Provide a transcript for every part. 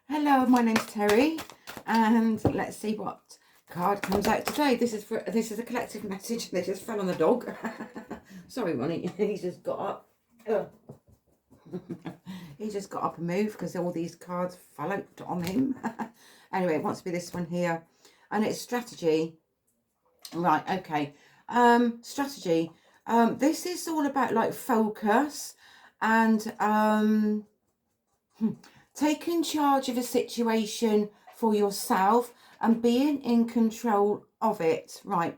Hello, my name's Terry, and let's see what card comes out today. This is a collective message. They just fell on the dog. Sorry, Ronnie. He's just got up. He just got up and moved because all these cards fell out on him. Anyway, it wants to be this one here, and it's strategy. Right. Okay. Strategy. This is all about like focus and taking charge of a situation for yourself and being in control of it. Right.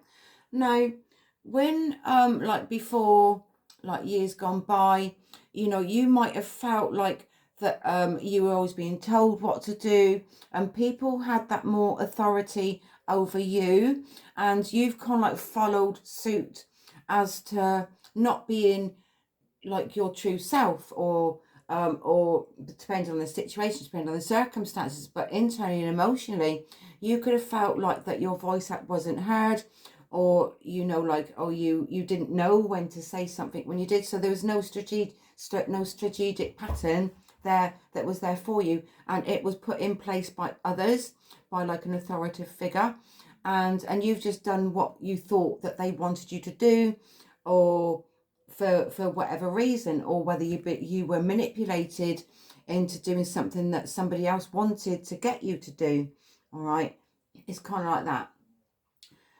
Now, when like before, like years gone by, you might have felt like that you were always being told what to do, and people had that more authority over you, and you've kind of like followed suit as to not being like your true self, or depending on the situation, depending on the circumstances, but internally and emotionally, you could have felt like that your voice wasn't heard, or like, oh, you didn't know when to say something when you did. So there was no strategic pattern there that was there for you, and it was put in place by others, by like an authoritative figure, and you've just done what you thought that they wanted you to do, or for whatever reason, or whether you were manipulated into doing something that somebody else wanted to get you to do. All right, it's kind of like that.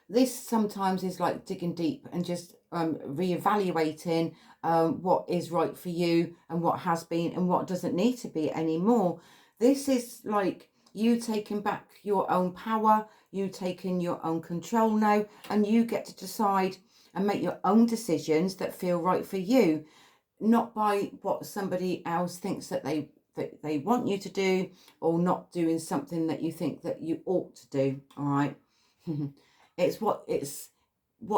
This sometimes is like digging deep and just reevaluating what is right for you and what has been and what doesn't need to be anymore. This is like you taking back your own power, you taking your own control now, and you get to decide and make your own decisions that feel right for you, not by what somebody else thinks that they want you to do, or not doing something that you think that you ought to do. All right. It's what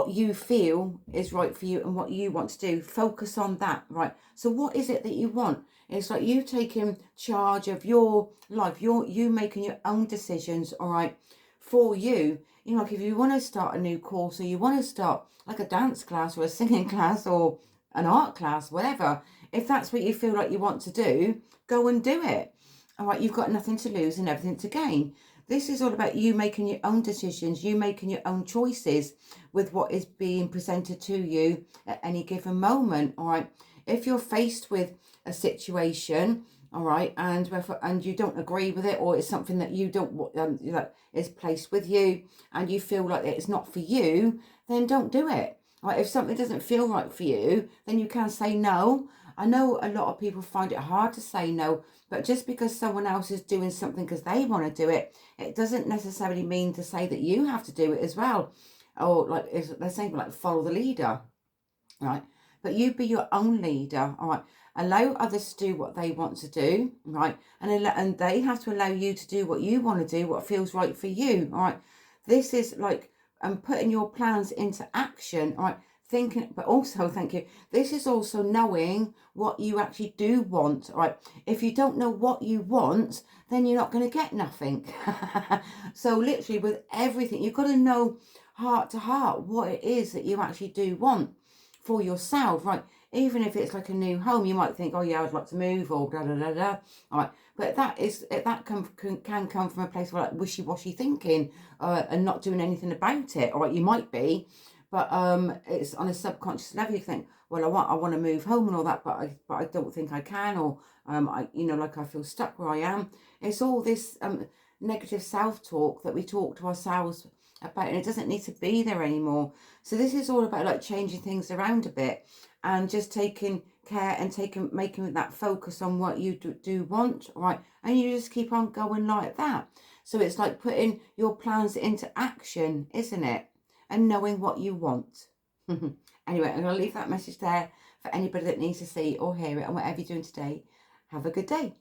you feel is right for you and what you want to do. Focus on that, right? So what is it that you want? It's like you taking charge of your life, you making your own decisions, all right, for you. Like if you want to start a new course, or you want to start like a dance class or a singing class or an art class, whatever, if that's what you feel like you want to do, go and do it. All right, you've got nothing to lose and everything to gain. This is all about you making your own decisions, you making your own choices with what is being presented to you at any given moment. All right, if you're faced with a situation, all right, and you don't agree with it, or it's something that you don't is placed with you, and you feel like it's not for you, then don't do it. All right, if something doesn't feel right for you, then you can say no. I know a lot of people find it hard to say no, but just because someone else is doing something because they want to do it, it doesn't necessarily mean to say that you have to do it as well. Or like they're saying, like, follow the leader, right? But you be your own leader, all right? Allow others to do what they want to do, right? And they have to allow you to do what you want to do, what feels right for you, all right? This is like putting your plans into action, all right? Thinking, but also, thank you, this is also knowing what you actually do want. All right, if you don't know what you want, then you're not going to get nothing. So literally with everything, you've got to know heart to heart what it is that you actually do want for yourself, right? Even if it's like a new home, you might think, oh yeah, I'd like to move, or blah, blah, blah, blah. All right, but that can come from a place of like wishy-washy thinking, and not doing anything about it. All right, you might be, but it's on a subconscious level. You think, well, I want to move home and all that, but I don't think I can, or like I feel stuck where I am. It's all this negative self-talk that we talk to ourselves about, and it doesn't need to be there anymore. So this is all about like changing things around a bit, and just taking care and making that focus on what you do want, right? And you just keep on going like that. So it's like putting your plans into action, isn't it? And knowing what you want. Anyway, I'm going to leave that message there for anybody that needs to see or hear it. And whatever you're doing today, have a good day.